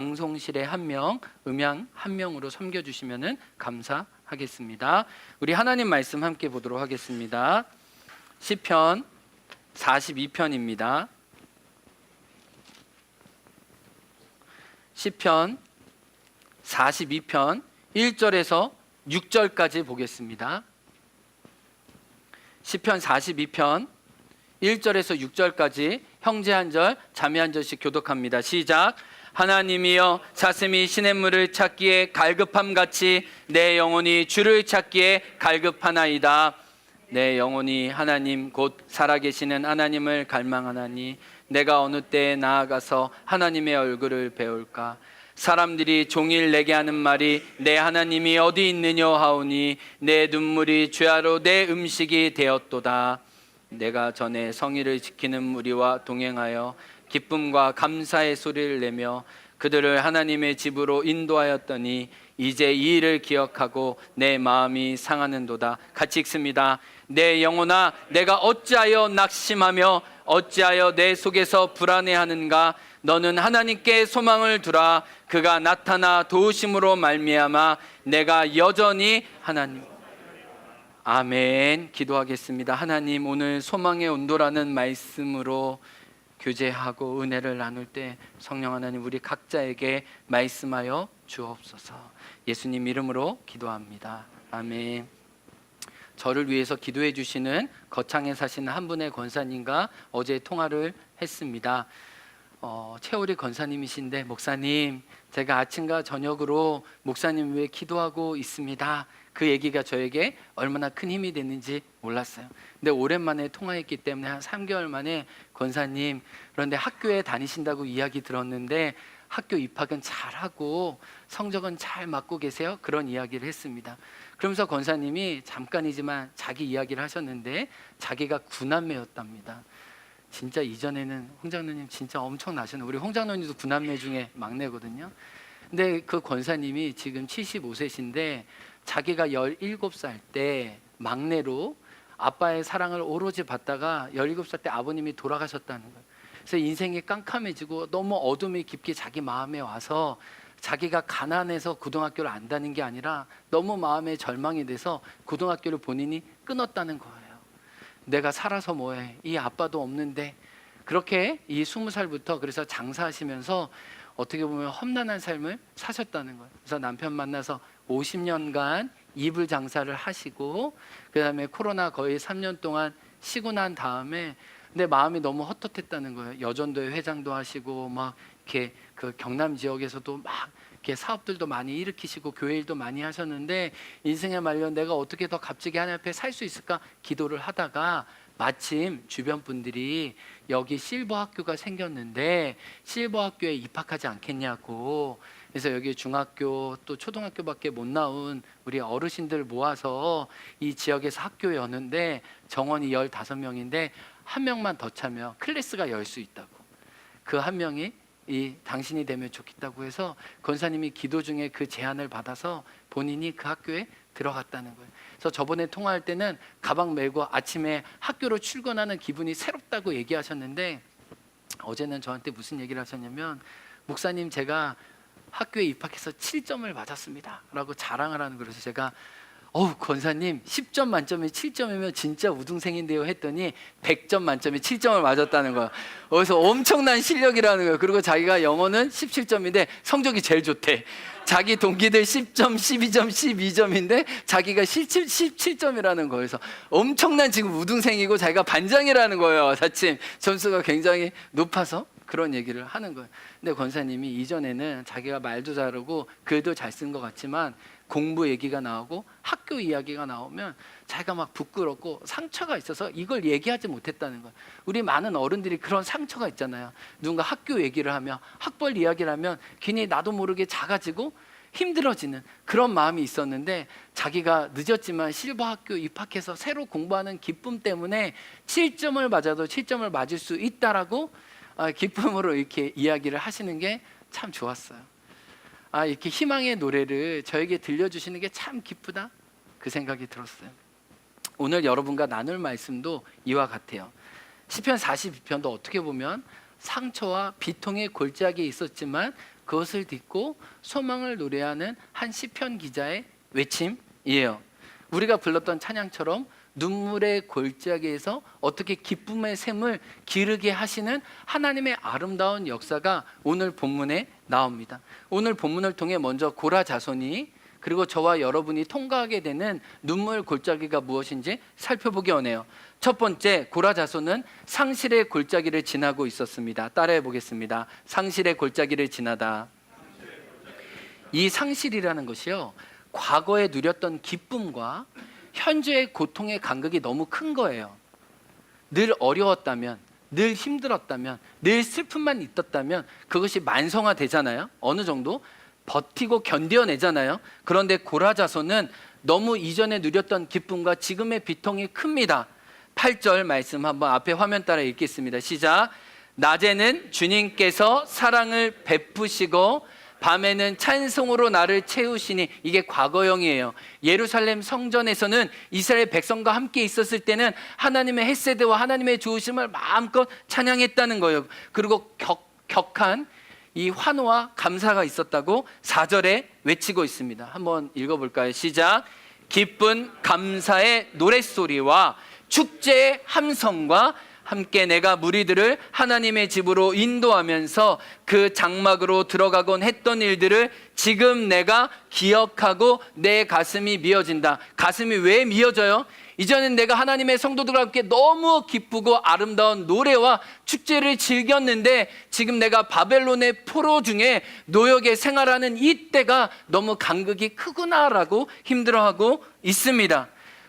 방송실에 한 명, 음향 한 명으로 섬겨주시면 감사하겠습니다. 우리 하나님 말씀 함께 보도록 하겠습니다. 시편 42편입니다. 시편 42편 1절에서 6절까지 보겠습니다. 시편 42편 1절에서 6절까지 형제 한 절, 자매 한 절씩 교독합니다. 시작. 하나님이여, 사슴이 시냇물을 찾기에 갈급함같이 내 영혼이 주를 찾기에 갈급하나이다. 내 영혼이 하나님 곧 살아계시는 하나님을 갈망하나니 내가 어느 때에 나아가서 하나님의 얼굴을 배울까. 사람들이 종일 내게 하는 말이 내 하나님이 어디 있느냐 하오니 내 눈물이 주야로 내 음식이 되었도다. 내가 전에 성의를 지키는 무리와 동행하여 기쁨과 감사의 소리를 내며 그들을 하나님의 집으로 인도하였더니 이제 이 일을 기억하고 내 마음이 상하는도다. 같이 읽습니다. 내 영혼아, 내가 어찌하여 낙심하며 어찌하여 내 속에서 불안해하는가. 너는 하나님께 소망을 두라. 그가 나타나 도우심으로 말미암아 내가 여전히 하나님. 아멘. 기도하겠습니다. 하나님, 오늘 소망의 온도라는 말씀으로 교제하고 은혜를 나눌 때 성령 하나님 우리 각자에게 말씀하여 주옵소서. 예수님 이름으로 기도합니다. 아멘. 저를 위해서 기도해 주시는 거창에 사시는 한 분의 권사님과 어제 통화를 했습니다. 최오리 권사님이신데, 목사님, 제가 아침과 저녁으로 목사님 위해 기도하고 있습니다. 그 얘기가 저에게 얼마나 큰 힘이 됐는지 몰랐어요. 근데 오랜만에 통화했기 때문에 한 3개월 만에, 권사님, 그런데 학교에 다니신다고 이야기 들었는데 학교 입학은 잘하고 성적은 잘 맞고 계세요? 그런 이야기를 했습니다. 그러면서 권사님이 잠깐이지만 자기 이야기를 하셨는데 자기가 9남매였답니다. 진짜 이전에는 홍장로님 진짜 엄청 나셨는데, 우리 홍장로님도 9남매 중에 막내거든요. 근데 그 권사님이 지금 75세신데 자기가 17살 때 막내로 아빠의 사랑을 오로지 받다가 17살 때 아버님이 돌아가셨다는 거예요. 그래서 인생이 깜깜해지고 너무 어둠이 깊게 자기 마음에 와서 자기가 가난해서 고등학교를 안 다닌 게 아니라 너무 마음에 절망이 돼서 고등학교를 본인이 끊었다는 거예요. 내가 살아서 뭐해, 이 아빠도 없는데. 그렇게 이 20살부터 그래서 장사하시면서 어떻게 보면 험난한 삶을 사셨다는 거예요. 그래서 남편 만나서 50년간 이불 장사를 하시고, 그 다음에 코로나 거의 3년 동안 쉬고 난 다음에 근데 마음이 너무 헛헛했다는 거예요. 여전도의 회장도 하시고 막 이렇게 그 경남 지역에서도 막 이렇게 사업들도 많이 일으키시고 교회 일도 많이 하셨는데, 인생에 말려 내가 어떻게 더 값지게 하나님 앞에 살 수 있을까 기도를 하다가 마침 주변 분들이 여기 실버 학교가 생겼는데 실버 학교에 입학하지 않겠냐고. 그래서 여기 중학교 또 초등학교밖에 못 나온 우리 어르신들 모아서 이 지역에서 학교 여는데 정원이 15명인데 한 명만 더 차면 클래스가 열 수 있다고. 그 한 명이 이 당신이 되면 좋겠다고 해서 권사님이 기도 중에 그 제안을 받아서 본인이 그 학교에 들어갔다는 거예요. 그래서 저번에 통화할 때는 가방 메고 아침에 학교로 출근하는 기분이 새롭다고 얘기하셨는데, 어제는 저한테 무슨 얘기를 하셨냐면, 목사님, 제가 학교에 입학해서 7점을 맞았습니다 라고 자랑을 하는 거라서 제가 권사님 10점 만점에 7점이면 진짜 우등생인데요 했더니 100점 만점에 7점을 맞았다는 거예요. 그래서 엄청난 실력이라는 거예요. 그리고 자기가 영어는 17점인데 성적이 제일 좋대. 자기 동기들 10점, 12점, 12점인데 자기가 17점이라는 거예요. 그래서 엄청난 지금 우등생이고 자기가 반장이라는 거예요. 자칫 점수가 굉장히 높아서 그런 얘기를 하는 거예요. 근데 권사님이 이전에는 자기가 말도 잘하고 글도 잘 쓴 것 같지만 공부 얘기가 나오고 학교 이야기가 나오면 자기가 막 부끄럽고 상처가 있어서 이걸 얘기하지 못했다는 거예요. 우리 많은 어른들이 그런 상처가 있잖아요. 누군가 학교 얘기를 하면, 학벌 이야기를 하면 괜히 나도 모르게 작아지고 힘들어지는 그런 마음이 있었는데, 자기가 늦었지만 실버 학교 입학해서 새로 공부하는 기쁨 때문에 7점을 맞아도 7점을 맞을 수 있다라고 기쁨으로 이렇게 이야기를 하시는 게 참 좋았어요. 이렇게 희망의 노래를 저에게 들려주시는 게 참 기쁘다, 그 생각이 들었어요. 오늘 여러분과 나눌 말씀도 이와 같아요. 시편 42편도 어떻게 보면 상처와 비통의 골짜기에 있었지만 그것을 딛고 소망을 노래하는 한 시편 기자의 외침이에요. 우리가 불렀던 찬양처럼 눈물의 골짜기에서 어떻게 기쁨의 샘을 기르게 하시는 하나님의 아름다운 역사가 오늘 본문에 나옵니다. 오늘 본문을 통해 먼저 고라 자손이 그리고 저와 여러분이 통과하게 되는 눈물 골짜기가 무엇인지 살펴보기 원해요. 첫 번째, 고라 자손은 상실의 골짜기를 지나고 있었습니다. 따라해 보겠습니다. 상실의 골짜기를 지나다. 이 상실이라는 것이요, 과거에 누렸던 기쁨과 현재의 고통의 간극이 너무 큰 거예요. 늘 어려웠다면, 늘 힘들었다면, 늘 슬픔만 있었다면 그것이 만성화되잖아요. 어느 정도 버티고 견뎌내잖아요. 그런데 고라 자손은 너무 이전에 누렸던 기쁨과 지금의 비통이 큽니다. 8절 말씀 한번 앞에 화면 따라 읽겠습니다. 시작. 낮에는 주님께서 사랑을 베푸시고 밤에는 찬송으로 나를 채우시니. 이게 과거형이에요. 예루살렘 성전에서는 이스라엘 백성과 함께 있었을 때는 하나님의 헤세드와 하나님의 좋으심을 마음껏 찬양했다는 거예요. 그리고 격한 이 환호와 감사가 있었다고 4절에 외치고 있습니다. 한번 읽어볼까요? 시작. 기쁜 감사의 노랫소리와 축제의 함성과 함께 내가 무리들을 하나님의 집으로 인도하면서 그 장막으로 들어가곤 했던 일들을 지금 내가 기억하고 내 가슴이 미어진다. 가슴이 왜 미어져요? 이전엔 내가 하나님의 성도들과 함께 너무 기쁘고 아름다운 노래와 축제를 즐겼는데 지금 내가 바벨론의 포로 중에 노역에 생활하는 이때가 너무 간극이 크구나라고 힘들어하고 있습니다.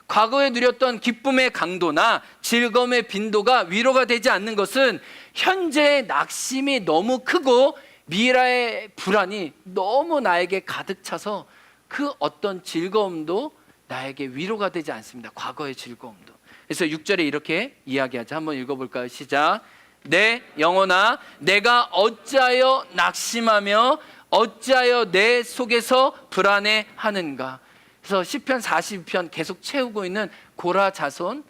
과거에 누렸던 기쁨의 강도나 즐거움의 빈도가 위로가 되지 않는 것은 현재의 낙심이 너무 크고 미래의 불안이 너무 나에게 가득 차서 그 어떤 즐거움도 나에게 위로가 되지 않습니다. 과거의 즐거움도. 그래서 6절에 이렇게 이야기하죠. 한번 읽어볼까요? 시작. 내 영혼아, 내가 어찌하여 낙심하며 어찌하여 내 속에서 불안해하는가. 그래서 시편 42편 계속 채우고 있는 고라 자손,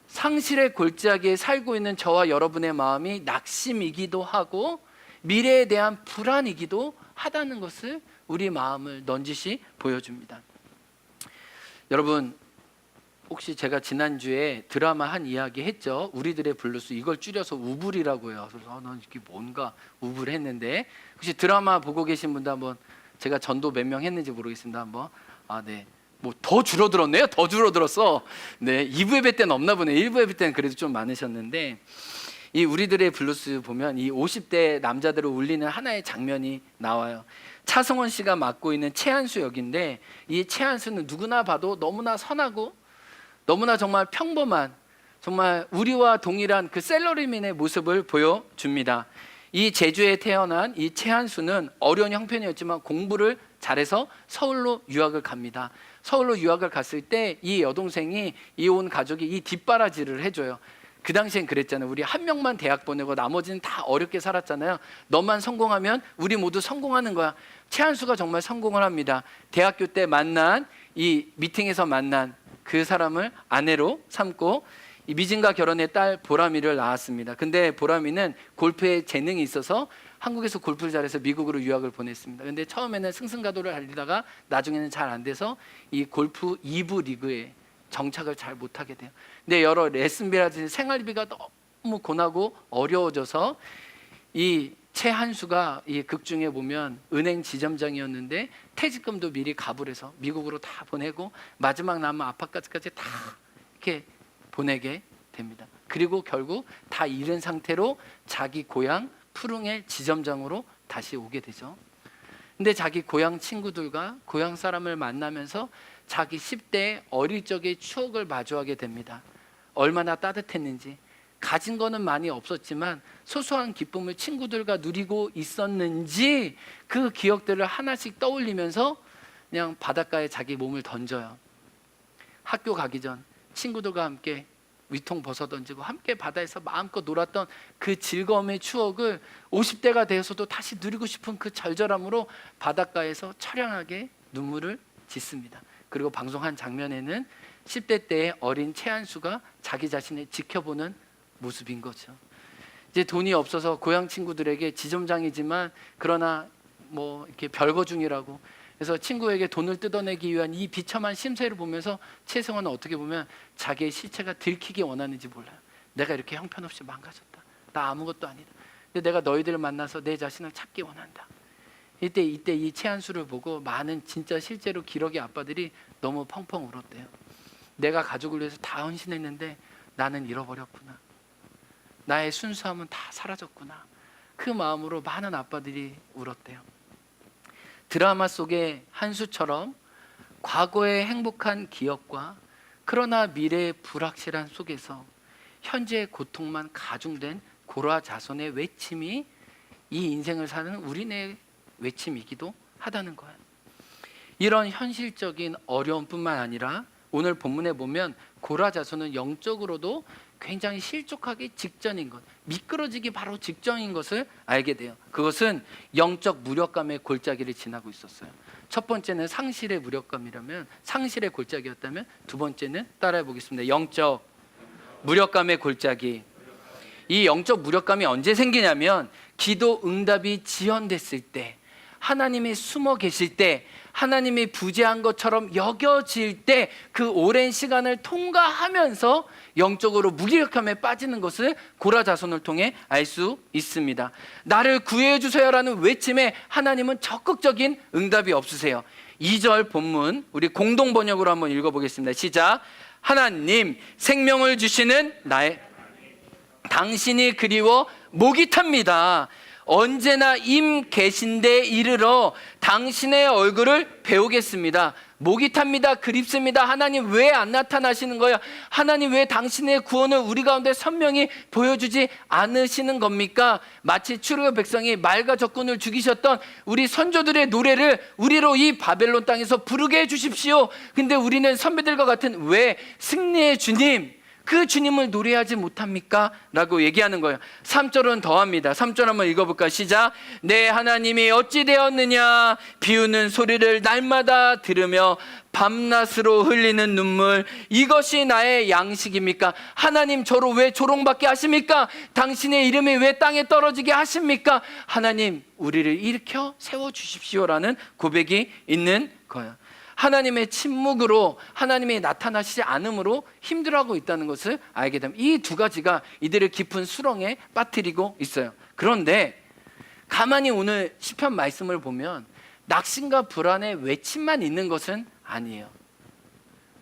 상실의 골짜기에 살고 있는 저와 여러분의 마음이 낙심이기도 하고 미래에 대한 불안이기도 하다는 것을 우리 마음을 넌지시 보여줍니다. 여러분, 혹시 제가 지난주에 드라마 한 이야기 했죠? 우리들의 블루스, 이걸 줄여서 우불이라고 해요. 그래서 난 이게 뭔가 우불했는데, 혹시 드라마 보고 계신 분도 한번, 제가 전도 몇 명 했는지 모르겠습니다. 한번. 네. 뭐 더 줄어들었네요. 더 줄어들었어. 네. 2부 예배 때는 없나 보네. 1부 예배 때는 그래도 좀 많으셨는데, 이 우리들의 블루스 보면 이 50대 남자들을 울리는 하나의 장면이 나와요. 차성원 씨가 맡고 있는 최한수 역인데, 이 최한수는 누구나 봐도 너무나 선하고 너무나 정말 평범한, 정말 우리와 동일한 그 셀러리맨의 모습을 보여줍니다. 이 제주에 태어난 이 최한수는 어려운 형편이었지만 공부를 잘해서 서울로 유학을 갑니다. 서울로 유학을 갔을 때 이 여동생이, 이 온 가족이 이 뒷바라지를 해줘요. 그 당시엔 그랬잖아요. 우리 한 명만 대학 보내고 나머지는 다 어렵게 살았잖아요. 너만 성공하면 우리 모두 성공하는 거야. 최한수가 정말 성공을 합니다. 대학교 때 만난, 이 미팅에서 만난 그 사람을 아내로 삼고 이 미진과 결혼의 딸 보람이를 낳았습니다. 근데 보람이는 골프에 재능이 있어서 한국에서 골프를 잘해서 미국으로 유학을 보냈습니다. 근데 처음에는 승승가도를 달리다가 나중에는 잘 안 돼서 이 골프 2부 리그에 정착을 잘 못하게 돼요. 근데 여러 레슨비라든지 생활비가 너무 고나고 어려워져서 이 최한수가 이 극 중에 보면 은행 지점장이었는데 퇴직금도 미리 갑을 해서 미국으로 다 보내고 마지막 남은 아파트까지 다 이렇게 보내게 됩니다. 그리고 결국 다 잃은 상태로 자기 고향 푸릉의 지점장으로 다시 오게 되죠. 근데 자기 고향 친구들과 고향 사람을 만나면서 자기 10대 어릴 적의 추억을 마주하게 됩니다. 얼마나 따뜻했는지, 가진 거는 많이 없었지만 소소한 기쁨을 친구들과 누리고 있었는지 그 기억들을 하나씩 떠올리면서 그냥 바닷가에 자기 몸을 던져요. 학교 가기 전 친구들과 함께 위통 벗어 던지고 함께 바다에서 마음껏 놀았던 그 즐거움의 추억을 50대가 되어서도 다시 누리고 싶은 그 절절함으로 바닷가에서 처량하게 눈물을 짓습니다. 그리고 방송한 장면에는 10대 때의 어린 최한수가 자기 자신을 지켜보는 모습인 거죠. 이제 돈이 없어서 고향 친구들에게 지점장이지만 그러나 뭐 이렇게 별거 중이라고. 그래서 친구에게 돈을 뜯어내기 위한 이 비참한 심세를 보면서 최승원은 어떻게 보면 자기의 실체가 들키기 원하는지 몰라요. 내가 이렇게 형편없이 망가졌다. 나 아무것도 아니다. 근데 내가 너희들을 만나서 내 자신을 찾기 원한다. 이때 이 최한수를 보고 많은 진짜 실제로 기러기 아빠들이 너무 펑펑 울었대요. 내가 가족을 위해서 다 헌신했는데 나는 잃어버렸구나. 나의 순수함은 다 사라졌구나. 그 마음으로 많은 아빠들이 울었대요. 드라마 속의 한수처럼 과거의 행복한 기억과 그러나 미래의 불확실한 속에서 현재의 고통만 가중된 고라 자손의 외침이 이 인생을 사는 우리네 외침이기도 하다는 거예요. 이런 현실적인 어려움뿐만 아니라 오늘 본문에 보면 고라 자손은 영적으로도 굉장히 실족하기 직전인 것, 미끄러지기 바로 직전인 것을 알게 돼요. 그것은 영적 무력감의 골짜기를 지나고 있었어요. 첫 번째는 상실의 무력감이라면, 상실의 골짜기였다면, 두 번째는 따라해 보겠습니다. 영적 무력감의 골짜기. 이 영적 무력감이 언제 생기냐면 기도 응답이 지연됐을 때, 하나님이 숨어 계실 때, 하나님이 부재한 것처럼 여겨질 때, 그 오랜 시간을 통과하면서 영적으로 무기력함에 빠지는 것을 고라 자손을 통해 알 수 있습니다. 나를 구해해 주세요라는 외침에 하나님은 적극적인 응답이 없으세요. 2절 본문 우리 공동 번역으로 한번 읽어보겠습니다. 시작. 하나님 생명을 주시는 나의 당신이 그리워 목이 탑니다. 언제나 임 계신데 이르러 당신의 얼굴을 배우겠습니다. 목이 탑니다. 그립습니다. 하나님 왜 안 나타나시는 거예요? 하나님 왜 당신의 구원을 우리 가운데 선명히 보여주지 않으시는 겁니까? 마치 출애굽 백성이 말과 적군을 죽이셨던 우리 선조들의 노래를 우리로 이 바벨론 땅에서 부르게 해주십시오. 근데 우리는 선배들과 같은 왜 승리의 주님, 그 주님을 노래하지 못합니까? 라고 얘기하는 거예요. 3절은 더합니다. 3절 한번 읽어볼까? 시작. 내 하나님이 어찌 되었느냐? 비우는 소리를 날마다 들으며 밤낮으로 흘리는 눈물, 이것이 나의 양식입니까? 하나님 저로 왜 조롱받게 하십니까? 당신의 이름이 왜 땅에 떨어지게 하십니까? 하나님 우리를 일으켜 세워주십시오라는 고백이 있는 거예요. 하나님의 침묵으로, 하나님이 나타나시지 않음으로 힘들어하고 있다는 것을 알게 됩니다. 이 두 가지가 이들을 깊은 수렁에 빠뜨리고 있어요. 그런데 가만히 오늘 시편 말씀을 보면 낙심과 불안의 외침만 있는 것은 아니에요.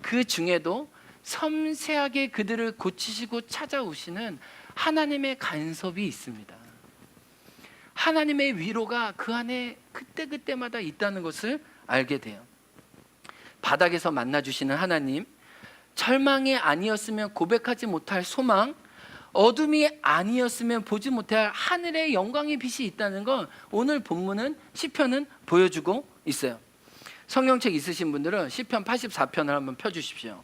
그 중에도 섬세하게 그들을 고치시고 찾아오시는 하나님의 간섭이 있습니다. 하나님의 위로가 그 안에 그때그때마다 있다는 것을 알게 돼요. 바닥에서 만나주시는 하나님, 절망이 아니었으면 고백하지 못할 소망, 어둠이 아니었으면 보지 못할 하늘의 영광의 빛이 있다는 건 오늘 본문은 시편은 보여주고 있어요. 성경책 있으신 분들은 시편 84편을 한번 펴주십시오.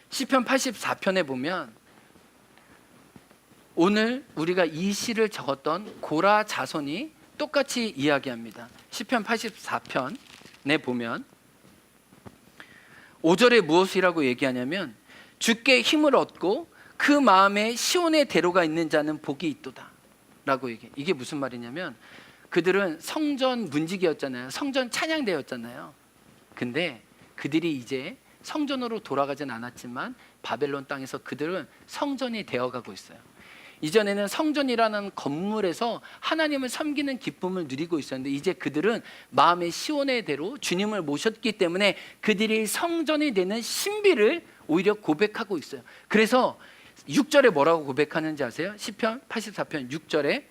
시편 84편에 보면 오늘 우리가 이 시를 적었던 고라 자손이 똑같이 이야기합니다. 시편 84편에 보면 5절에 무엇이라고 얘기하냐면 주께 힘을 얻고 그 마음에 시온의 대로가 있는 자는 복이 있도다 라고 얘기해요. 이게 무슨 말이냐면 그들은 성전 문지기였잖아요. 성전 찬양대였잖아요. 근데 그들이 이제 성전으로 돌아가진 않았지만 바벨론 땅에서 그들은 성전이 되어가고 있어요. 이전에는 성전이라는 건물에서 하나님을 섬기는 기쁨을 누리고 있었는데 이제 그들은 마음의 시온의 대로 주님을 모셨기 때문에 그들이 성전이 되는 신비를 오히려 고백하고 있어요. 그래서 6절에 뭐라고 고백하는지 아세요? 시편 84편 6절에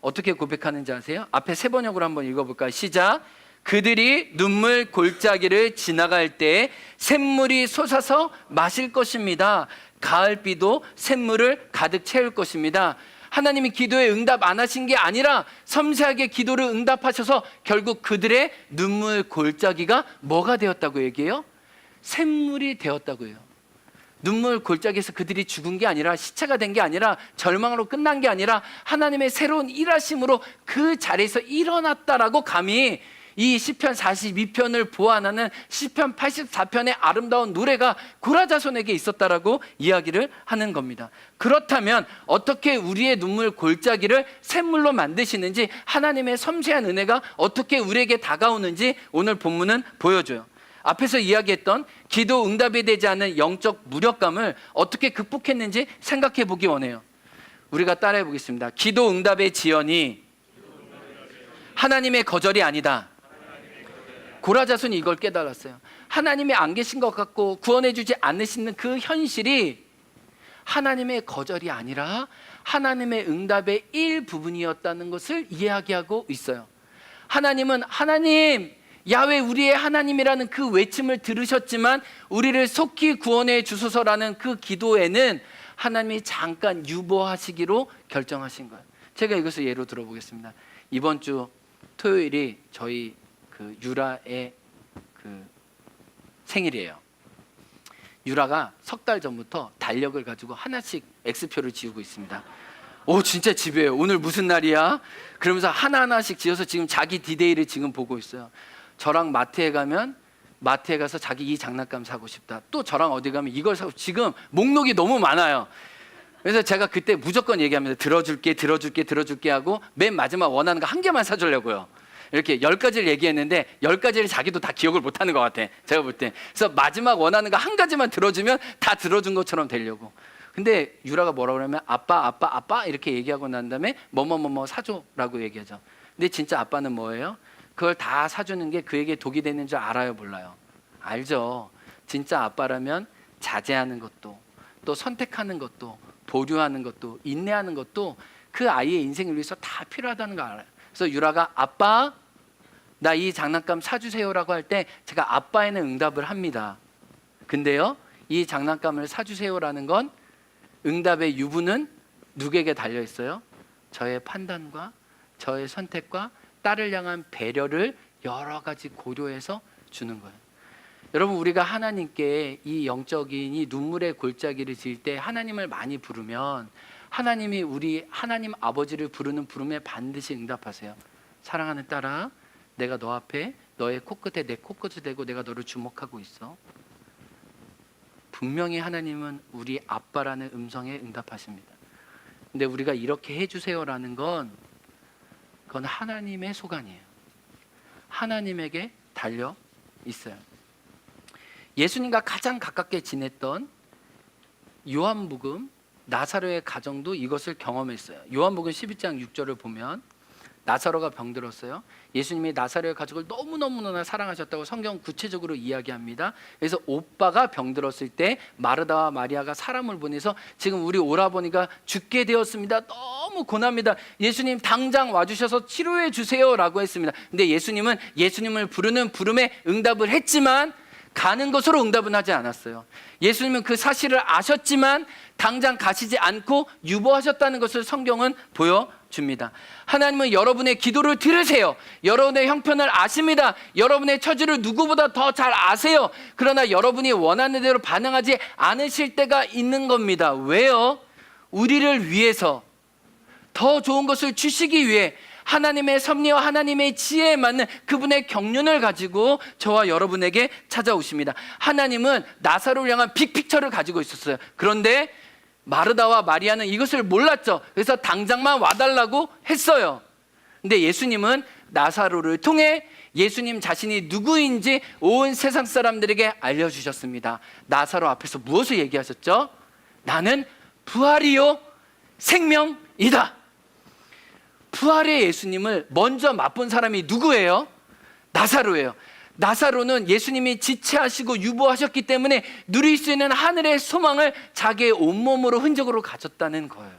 어떻게 고백하는지 아세요? 앞에 세 번역으로 한번 읽어볼까요? 시작. 그들이 눈물 골짜기를 지나갈 때 샘물이 솟아서 마실 것입니다. 가을비도 샘물을 가득 채울 것입니다. 하나님이 기도에 응답 안 하신 게 아니라 섬세하게 기도를 응답하셔서 결국 그들의 눈물 골짜기가 뭐가 되었다고 얘기해요? 샘물이 되었다고 해요. 눈물 골짜기에서 그들이 죽은 게 아니라 시체가 된 게 아니라 절망으로 끝난 게 아니라 하나님의 새로운 일하심으로 그 자리에서 일어났다라고 감히 이 시편 42편을 보완하는 시편 84편의 아름다운 노래가 고라자손에게 있었다라고 이야기를 하는 겁니다. 그렇다면 어떻게 우리의 눈물 골짜기를 샘물로 만드시는지, 하나님의 섬세한 은혜가 어떻게 우리에게 다가오는지 오늘 본문은 보여줘요. 앞에서 이야기했던 기도 응답이 되지 않는 영적 무력감을 어떻게 극복했는지 생각해 보기 원해요. 우리가 따라해 보겠습니다. 기도 응답의 지연이 하나님의 거절이 아니다. 고라자손이 이걸 깨달았어요. 하나님이 안 계신 것 같고 구원해 주지 않으시는 그 현실이 하나님의 거절이 아니라 하나님의 응답의 일부분이었다는 것을 이야기하고 있어요. 하나님은 하나님, 야훼 우리의 하나님이라는 그 외침을 들으셨지만 우리를 속히 구원해 주소서라는 그 기도에는 하나님이 잠깐 유보하시기로 결정하신 거예요. 제가 이것을 예로 들어보겠습니다. 이번 주 토요일이 저희 그 유라의 그 생일이에요. 유라가 석 달 전부터 달력을 가지고 하나씩 X표를 지우고 있습니다. 오, 진짜 집요해요. 오늘 무슨 날이야? 그러면서 하나하나씩 지어서 지금 자기 디데이를 지금 보고 있어요. 저랑 마트에 가면 마트에 가서 자기 이 장난감 사고 싶다. 또 저랑 어디 가면 이걸 사고, 지금 목록이 너무 많아요. 그래서 제가 그때 무조건 얘기합니다. 들어줄게 하고 맨 마지막 원하는 거 한 개만 사주려고요. 이렇게 10가지를 얘기했는데 10가지를 자기도 다 기억을 못하는 것 같아, 제가 볼 때. 그래서 마지막 원하는 거 한 가지만 들어주면 다 들어준 것처럼 되려고. 근데 유라가 뭐라고 그러면 아빠 이렇게 얘기하고 난 다음에 뭐뭐 사줘라고 얘기하죠. 근데 진짜 아빠는 뭐예요? 그걸 다 사주는 게 그에게 독이 되는 줄 알아요, 몰라요? 알죠. 진짜 아빠라면 자제하는 것도, 또 선택하는 것도, 보류하는 것도, 인내하는 것도 그 아이의 인생을 위해서 다 필요하다는 걸 알아요. 그래서 유라가 아빠, 나 이 장난감 사주세요라고 할 때 제가 아빠에는 응답을 합니다. 근데요, 이 장난감을 사주세요라는 건 응답의 유부는 누구에게 달려 있어요? 저의 판단과 저의 선택과 딸을 향한 배려를 여러 가지 고려해서 주는 거예요. 여러분, 우리가 하나님께 이 영적인 이 눈물의 골짜기를 지을 때 하나님을 많이 부르면 하나님이 우리 하나님 아버지를 부르는 부름에 반드시 응답하세요. 사랑하는 딸아, 내가 너 앞에 너의 코끝에 내 코끝을 대고 내가 너를 주목하고 있어. 분명히 하나님은 우리 아빠라는 음성에 응답하십니다. 근데 우리가 이렇게 해주세요라는 건 그건 하나님의 소관이에요. 하나님에게 달려 있어요. 예수님과 가장 가깝게 지냈던 요한복음 나사로의 가정도 이것을 경험했어요. 요한복음 12장 6절을 보면 나사로가 병들었어요. 예수님이 나사로의 가족을 너무너무나 사랑하셨다고 성경은 구체적으로 이야기합니다. 그래서 오빠가 병들었을 때 마르다와 마리아가 사람을 보내서 지금 우리 오라버니가 죽게 되었습니다. 너무 고납니다. 예수님 당장 와주셔서 치료해 주세요라고 했습니다. 근데 예수님은 예수님을 부르는 부름에 응답을 했지만 가는 것으로 응답은 하지 않았어요. 예수님은 그 사실을 아셨지만 당장 가시지 않고 유보하셨다는 것을 성경은 보여줍니다. 하나님은 여러분의 기도를 들으세요. 여러분의 형편을 아십니다. 여러분의 처지를 누구보다 더 잘 아세요. 그러나 여러분이 원하는 대로 반응하지 않으실 때가 있는 겁니다. 왜요? 우리를 위해서 더 좋은 것을 주시기 위해 하나님의 섭리와 하나님의 지혜에 맞는 그분의 경륜을 가지고 저와 여러분에게 찾아오십니다. 하나님은 나사로를 향한 빅픽처를 가지고 있었어요. 그런데 마르다와 마리아는 이것을 몰랐죠. 그래서 당장만 와달라고 했어요. 근데 예수님은 나사로를 통해 예수님 자신이 누구인지 온 세상 사람들에게 알려주셨습니다. 나사로 앞에서 무엇을 얘기하셨죠? 나는 부활이요 생명이다. 부활의 예수님을 먼저 맛본 사람이 누구예요? 나사로예요. 나사로는 예수님이 지체하시고 유보하셨기 때문에 누릴 수 있는 하늘의 소망을 자기의 온몸으로 흔적으로 가졌다는 거예요.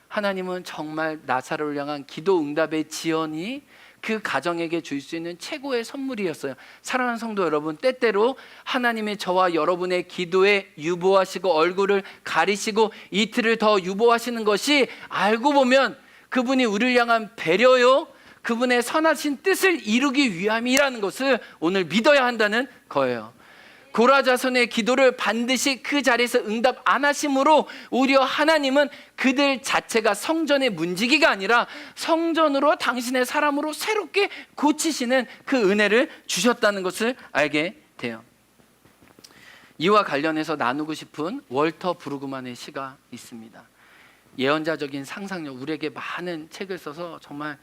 하나님은 정말 나사로를 향한 기도 응답의 지연이 그 가정에게 줄 수 있는 최고의 선물이었어요. 사랑하는 성도 여러분, 때때로 하나님이 저와 여러분의 기도에 유보하시고 얼굴을 가리시고 이틀을 더 유보하시는 것이 알고 보면 그분이 우리를 향한 배려요, 그분의 선하신 뜻을 이루기 위함이라는 것을 오늘 믿어야 한다는 거예요. 고라자손의 기도를 반드시 그 자리에서 응답 안 하심으로 오히려 하나님은 그들 자체가 성전의 문지기가 아니라 성전으로 당신의 사람으로 새롭게 고치시는 그 은혜를 주셨다는 것을 알게 돼요. 이와 관련해서 나누고 싶은 월터 브루그만의 시가 있습니다. 예언자적인 상상력, 우리에게 많은 책을 써서 정말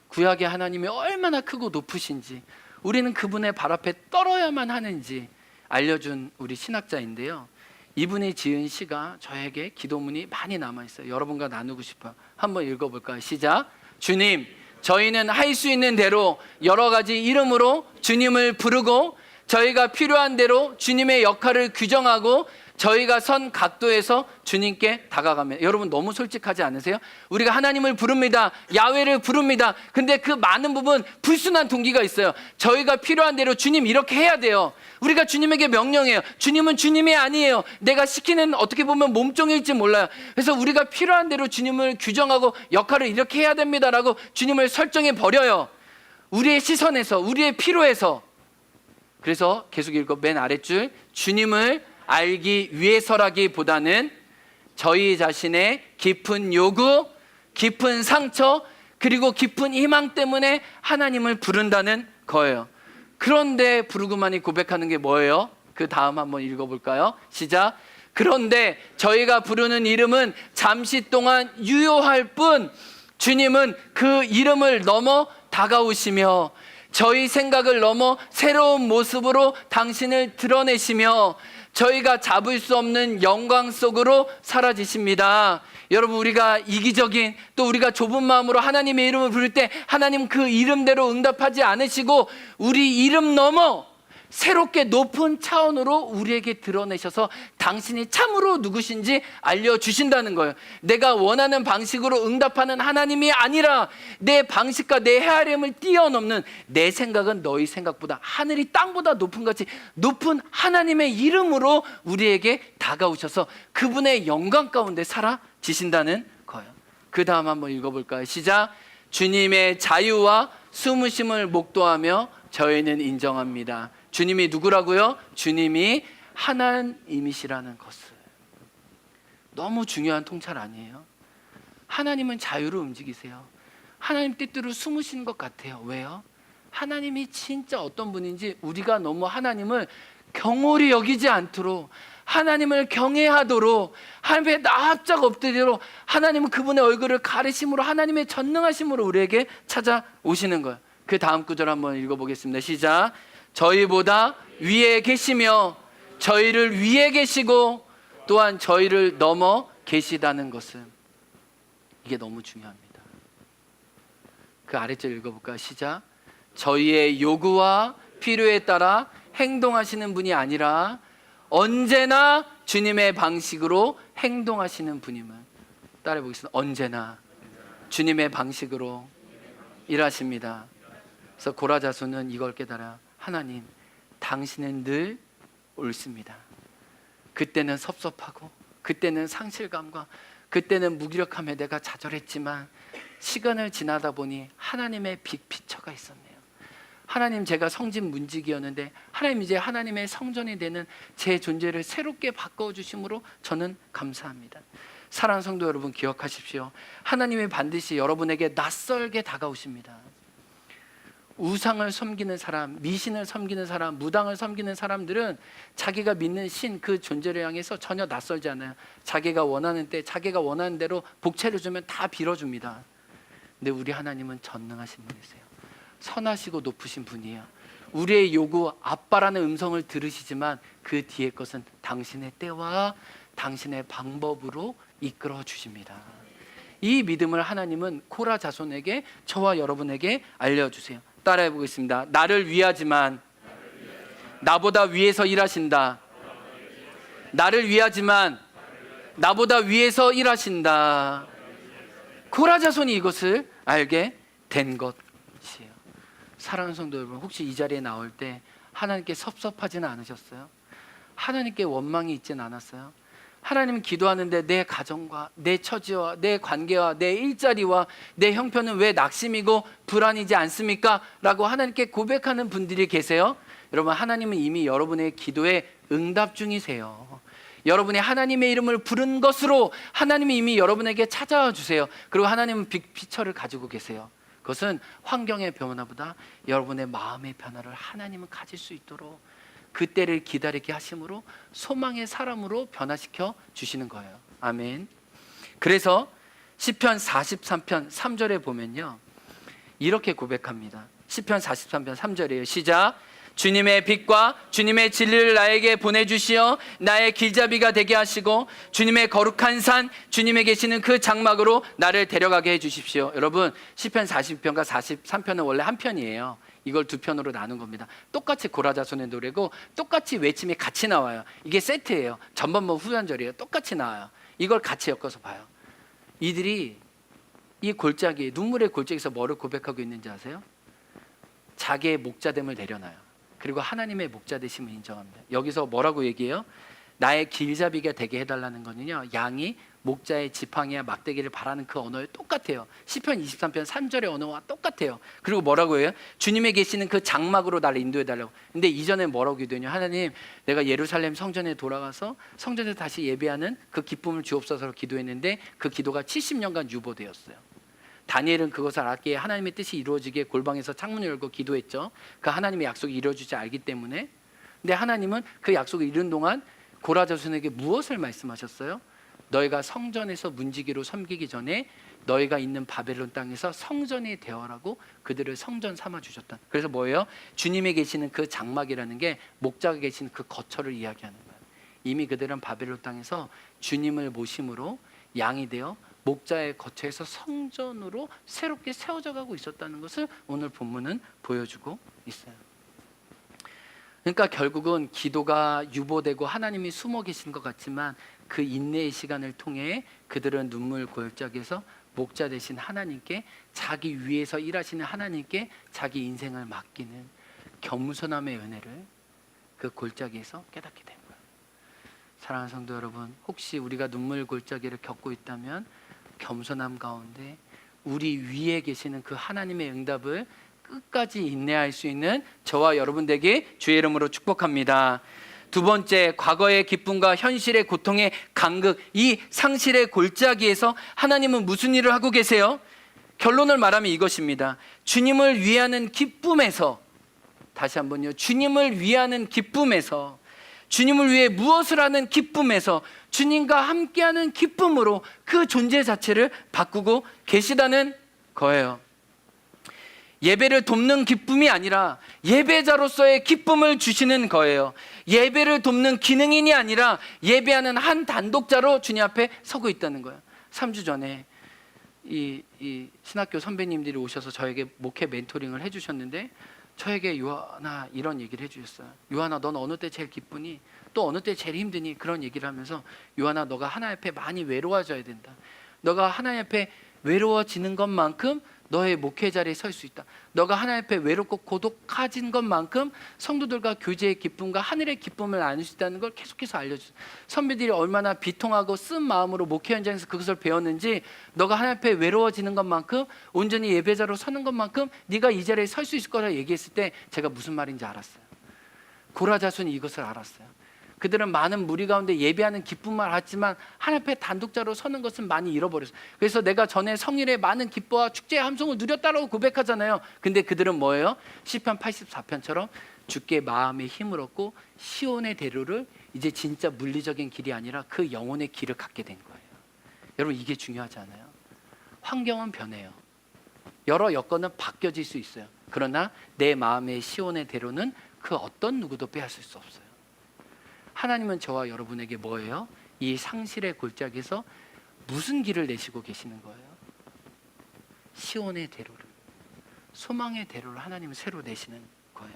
구약의 하나님이 얼마나 크고 높으신지, 우리는 그분의 발 앞에 떨어야만 하는지 알려준 우리 신학자인데요. 이분이 지은 시가 저에게 기도문이 많이 남아있어요. 여러분과 나누고 싶어요. 한번 읽어볼까요? 시작. 주님, 저희는 할 수 있는 대로 여러 가지 이름으로 주님을 부르고 저희가 필요한 대로 주님의 역할을 규정하고 저희가 선 각도에서 주님께 다가가면, 여러분 너무 솔직하지 않으세요? 우리가 하나님을 부릅니다. 야훼를 부릅니다. 근데 그 많은 부분 불순한 동기가 있어요. 저희가 필요한 대로 주님 이렇게 해야 돼요. 우리가 주님에게 명령해요. 주님은 주님이 아니에요. 내가 시키는 어떻게 보면 몸종일지 몰라요. 그래서 우리가 필요한 대로 주님을 규정하고 역할을 이렇게 해야 됩니다라고 주님을 설정해 버려요. 우리의 시선에서, 우리의 필요에서. 그래서 계속 읽어, 맨 아랫줄, 주님을 알기 위해서라기보다는 저희 자신의 깊은 요구, 깊은 상처, 그리고 깊은 희망 때문에 하나님을 부른다는 거예요. 그런데 브루그만이 고백하는 게 뭐예요? 그 다음 한번 읽어볼까요? 시작. 그런데 저희가 부르는 이름은 잠시 동안 유효할 뿐 주님은 그 이름을 넘어 다가오시며 저희 생각을 넘어 새로운 모습으로 당신을 드러내시며 저희가 잡을 수 없는 영광 속으로 사라지십니다. 여러분, 우리가 이기적인, 또 우리가 좁은 마음으로 하나님의 이름을 부를 때 하나님 그 이름대로 응답하지 않으시고 우리 이름 넘어 새롭게 높은 차원으로 우리에게 드러내셔서 당신이 참으로 누구신지 알려주신다는 거예요. 내가 원하는 방식으로 응답하는 하나님이 아니라 내 방식과 내 헤아림을 뛰어넘는, 내 생각은 너희 생각보다 하늘이 땅보다 높은 같이 높은 하나님의 이름으로 우리에게 다가오셔서 그분의 영광 가운데 살아지신다는 거예요. 그 다음 한번 읽어볼까요? 시작. 주님의 자유와 숨으심을 목도하며 저희는 인정합니다. 주님이 누구라고요? 주님이 하나님이시라는 것을. 너무 중요한 통찰 아니에요? 하나님은 자유로 움직이세요. 하나님 뜻대로 숨으신 것 같아요. 왜요? 하나님이 진짜 어떤 분인지 우리가 너무 하나님을 경홀히 여기지 않도록, 하나님을 경외하도록, 하나님의 납작 엎드리도록, 하나님은 그분의 얼굴을 가리심으로, 하나님의 전능하심으로 우리에게 찾아오시는 거예요. 그 다음 구절 한번 읽어보겠습니다. 시작. 저희보다 위에 계시며 저희를 위에 계시고 또한 저희를 넘어 계시다는 것은, 이게 너무 중요합니다. 그 아래줄 읽어볼까요? 시작. 저희의 요구와 필요에 따라 행동하시는 분이 아니라 언제나 주님의 방식으로 행동하시는 분임을. 따라해 보겠습니다. 언제나 주님의 방식으로 일하십니다. 그래서 고라자손은 이걸 깨달아, 하나님, 당신은 늘 옳습니다. 그때는 섭섭하고, 그때는 상실감과, 그때는 무기력함에 내가 좌절했지만 시간을 지나다 보니 하나님의 빅피처가 있었네요. 하나님, 제가 성진 문지기였는데 하나님 이제 하나님의 성전이 되는 제 존재를 새롭게 바꿔주심으로 저는 감사합니다. 사랑하는 성도 여러분, 기억하십시오. 하나님이 반드시 여러분에게 낯설게 다가오십니다. 우상을 섬기는 사람, 미신을 섬기는 사람, 무당을 섬기는 사람들은 자기가 믿는 신, 그 존재를 향해서 전혀 낯설지 않아요. 자기가 원하는 때, 자기가 원하는 대로 복채를 주면 다 빌어줍니다. 근데 우리 하나님은 전능하신 분이세요. 선하시고 높으신 분이에요. 우리의 요구, 아빠라는 음성을 들으시지만 그 뒤에 것은 당신의 때와 당신의 방법으로 이끌어 주십니다. 이 믿음을 하나님은 코라 자손에게, 저와 여러분에게 알려주세요. 따라해 보겠습니다. 나를 위하지만 나보다 위에서 일하신다. 나를 위하지만 나보다 위에서 일하신다. 코라 자손이 이것을 알게 된 것이에요. 사랑하는 성도 여러분, 혹시 이 자리에 나올 때 하나님께 섭섭하지는 않으셨어요? 하나님께 원망이 있지는 않았어요? 하나님, 기도하는데 내 가정과 내 처지와 내 관계와 내 일자리와 내 형편은 왜 낙심이고 불안이지 않습니까? 라고 하나님께 고백하는 분들이 계세요. 여러분, 하나님은 이미 여러분의 기도에 응답 중이세요. 여러분이 하나님의 이름을 부른 것으로 하나님이 이미 여러분에게 찾아와 주세요. 그리고 하나님은 빅피처를 가지고 계세요. 그것은 환경의 변화보다 여러분의 마음의 변화를 하나님은 가질 수 있도록 그때를 기다리게 하심으로 소망의 사람으로 변화시켜 주시는 거예요. 아멘. 그래서 시편 43편 3절에 보면요, 이렇게 고백합니다. 시편 43편 3절이에요. 시작. 주님의 빛과 주님의 진리를 나에게 보내주시어 나의 길잡이가 되게 하시고 주님의 거룩한 산 주님에 계시는 그 장막으로 나를 데려가게 해주십시오. 여러분, 시편 40편과 43편은 원래 한 편이에요. 이걸 두 편으로 나눈 겁니다. 똑같이 고라자손의 노래고 똑같이 외침이 같이 나와요. 이게 세트예요. 전반부 후반절이에요. 똑같이 나와요. 이걸 같이 엮어서 봐요. 이들이 이 골짜기, 눈물의 골짜기에서 뭐를 고백하고 있는지 아세요? 자기의 목자됨을 내려놔요. 그리고 하나님의 목자 되심을 인정합니다. 여기서 뭐라고 얘기해요? 나의 길잡이가 되게 해달라는 거는요, 양이 목자의 지팡이와 막대기를 바라는 그 언어에 똑같아요. 시편 23편 3절의 언어와 똑같아요. 그리고 뭐라고 해요? 주님에 계시는 그 장막으로 나를 인도해달라고. 근데 이전에 뭐라고 기도했냐? 하나님, 내가 예루살렘 성전에 돌아가서 성전에서 다시 예배하는 그 기쁨을 주옵소서로 기도했는데 그 기도가 70년간 유보되었어요. 다니엘은 그것을 알았기에 하나님의 뜻이 이루어지기에 골방에서 창문을 열고 기도했죠. 그 하나님의 약속이 이루어지지 알기 때문에. 근데 하나님은 그 약속을 이룬 동안 고라자손에게 무엇을 말씀하셨어요? 너희가 성전에서 문지기로 섬기기 전에 너희가 있는 바벨론 땅에서 성전이 되어라고 그들을 성전 삼아 주셨다. 그래서 뭐예요? 주님이 계시는 그 장막이라는 게 목자가 계시는 그 거처를 이야기하는 거예요. 이미 그들은 바벨론 땅에서 주님을 모심으로 양이 되어 목자의 거처에서 성전으로 새롭게 세워져 가고 있었다는 것을 오늘 본문은 보여주고 있어요. 그러니까 결국은 기도가 유보되고 하나님이 숨어 계신 것 같지만 그 인내의 시간을 통해 그들은 눈물 골짜기에서 목자 되신 하나님께, 자기 위에서 일하시는 하나님께 자기 인생을 맡기는 겸손함의 은혜를 그 골짜기에서 깨닫게 된 거예요. 사랑하는 성도 여러분, 혹시 우리가 눈물 골짜기를 겪고 있다면 겸손함 가운데 우리 위에 계시는 그 하나님의 응답을 끝까지 인내할 수 있는 저와 여러분 되게 주의 이름으로 축복합니다. 두 번째, 과거의 기쁨과 현실의 고통의 간극, 이 상실의 골짜기에서 하나님은 무슨 일을 하고 계세요? 결론을 말하면 이것입니다. 주님을 위하는 기쁨에서, 다시 한번요, 주님을 위하는 기쁨에서, 주님을 위해 무엇을 하는 기쁨에서, 주님과 함께하는 기쁨으로 그 존재 자체를 바꾸고 계시다는 거예요. 예배를 돕는 기쁨이 아니라 예배자로서의 기쁨을 주시는 거예요. 예배를 돕는 기능인이 아니라 예배하는 한 단독자로 주님 앞에 서고 있다는 거예요. 3주 전에 이 신학교 선배님들이 오셔서 저에게 목회 멘토링을 해주셨는데, 저에게 요한아 이런 얘기를 해주셨어요. 요한아, 넌 어느 때 제일 기쁘니? 또 어느 때 제일 힘드니? 그런 얘기를 하면서, 요한아, 너가 하나님 앞에 많이 외로워져야 된다. 너가 하나님 앞에 외로워지는 것만큼 너의 목회 자리에 설 수 있다. 너가 하나님 앞에 외롭고 고독해진 것만큼 성도들과 교제의 기쁨과 하늘의 기쁨을 나눌 수 있다는 걸 계속해서 알려주세요. 선배들이 얼마나 비통하고 쓴 마음으로 목회 현장에서 그것을 배웠는지, 너가 하나님 앞에 외로워지는 것만큼, 온전히 예배자로 서는 것만큼 네가 이 자리에 설 수 있을 거라 얘기했을 때 제가 무슨 말인지 알았어요. 고라자손이 이것을 알았어요. 그들은 많은 무리 가운데 예배하는 기쁨만 알았지만 하나님 앞에 단독자로 서는 것은 많이 잃어버렸어요. 그래서 내가 전에 성일에 많은 기뻐와 축제의 함성을 누렸다라고 고백하잖아요. 근데 그들은 뭐예요? 시편 84편처럼 주께 마음의 힘을 얻고 시온의 대로를, 이제 진짜 물리적인 길이 아니라 그 영혼의 길을 갖게 된 거예요. 여러분, 이게 중요하지 않아요? 환경은 변해요. 여러 여건은 바뀌어질 수 있어요. 그러나 내 마음의 시온의 대로는 그 어떤 누구도 빼앗을 수 없어요. 하나님은 저와 여러분에게 뭐예요? 이 상실의 골짜기에서 무슨 길을 내시고 계시는 거예요? 시온의 대로를, 소망의 대로를 하나님은 새로 내시는 거예요.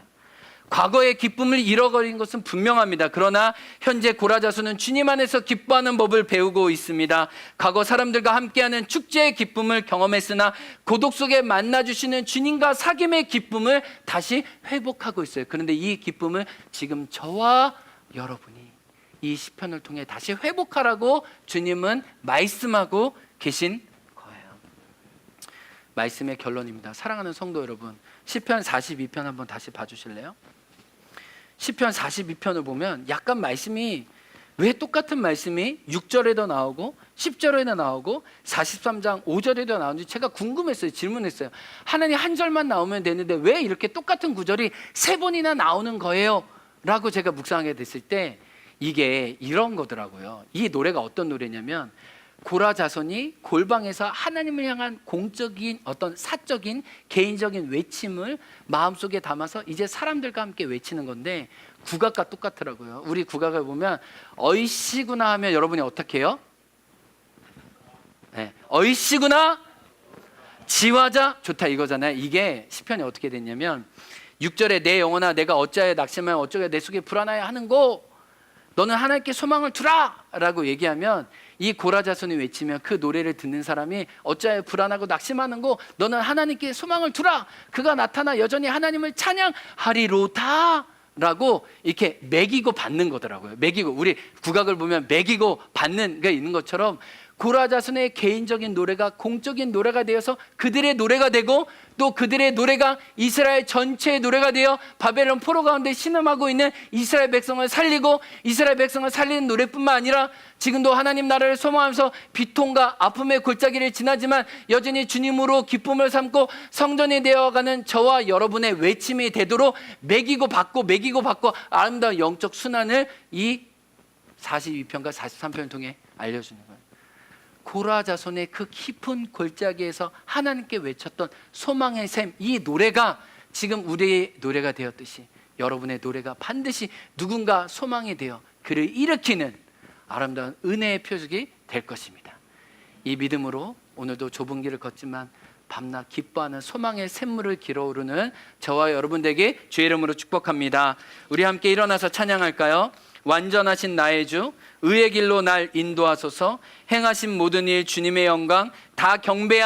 과거의 기쁨을 잃어버린 것은 분명합니다. 그러나 현재 고라자손은 주님 안에서 기뻐하는 법을 배우고 있습니다. 과거 사람들과 함께하는 축제의 기쁨을 경험했으나 고독 속에 만나주시는 주님과 사귐의 기쁨을 다시 회복하고 있어요. 그런데 이 기쁨을 지금 저와 여러분이 이 시편을 통해 다시 회복하라고 주님은 말씀하고 계신 거예요. 말씀의 결론입니다. 사랑하는 성도 여러분, 시편 42편 한번 다시 봐주실래요? 시편 42편을 보면 약간 말씀이 왜 똑같은 말씀이 6절에도 나오고 10절에도 나오고 43장 5절에도 나오는지 제가 궁금했어요. 질문했어요. 하나님 한 절만 나오면 되는데 왜 이렇게 똑같은 구절이 3번이나 나오는 거예요? 라고 제가 묵상하게 됐을 때 이게 이런 거더라고요. 이 노래가 어떤 노래냐면 고라 자손이 골방에서 하나님을 향한 공적인 어떤 사적인 개인적인 외침을 마음속에 담아서 이제 사람들과 함께 외치는 건데 국악과 똑같더라고요. 우리 국악을 보면 어이씨구나 하면 여러분이 어떻게 해요? 네. 어이씨구나 지화자 좋다 이거잖아요. 이게 시편이 어떻게 됐냐면 6절에 내 영혼아 내가 어찌하여 낙심하여 어쩌게 내 속에 불안하여 하는고 너는 하나님께 소망을 두라 라고 얘기하면 이 고라 자손이 외치면 그 노래를 듣는 사람이 어찌하여 불안하고 낙심하는고 너는 하나님께 소망을 두라 그가 나타나 여전히 하나님을 찬양하리로다 라고 이렇게 매기고 받는 거더라고요. 매기고 우리 국악을 보면 매기고 받는 게 있는 것처럼 고라 자손의 개인적인 노래가 공적인 노래가 되어서 그들의 노래가 되고 또 그들의 노래가 이스라엘 전체의 노래가 되어 바벨론 포로 가운데 신음하고 있는 이스라엘 백성을 살리고 이스라엘 백성을 살리는 노래뿐만 아니라 지금도 하나님 나라를 소망하면서 비통과 아픔의 골짜기를 지나지만 여전히 주님으로 기쁨을 삼고 성전이 되어가는 저와 여러분의 외침이 되도록 매기고 받고 아름다운 영적 순환을 이 42편과 43편을 통해 알려주는 거예요. 고라 자손의 그 깊은 골짜기에서 하나님께 외쳤던 소망의 샘, 이 노래가 지금 우리의 노래가 되었듯이 여러분의 노래가 반드시 누군가 소망이 되어 그를 일으키는 아름다운 은혜의 표적이 될 것입니다. 이 믿음으로 오늘도 좁은 길을 걷지만 밤낮 기뻐하는 소망의 샘물을 길어오르는 저와 여러분들에게 주의 이름으로 축복합니다. 우리 함께 일어나서 찬양할까요? 완전하신 나의 주 의의 길로 날 인도하소서 행하신 모든 일 주님의 영광 다 경배하며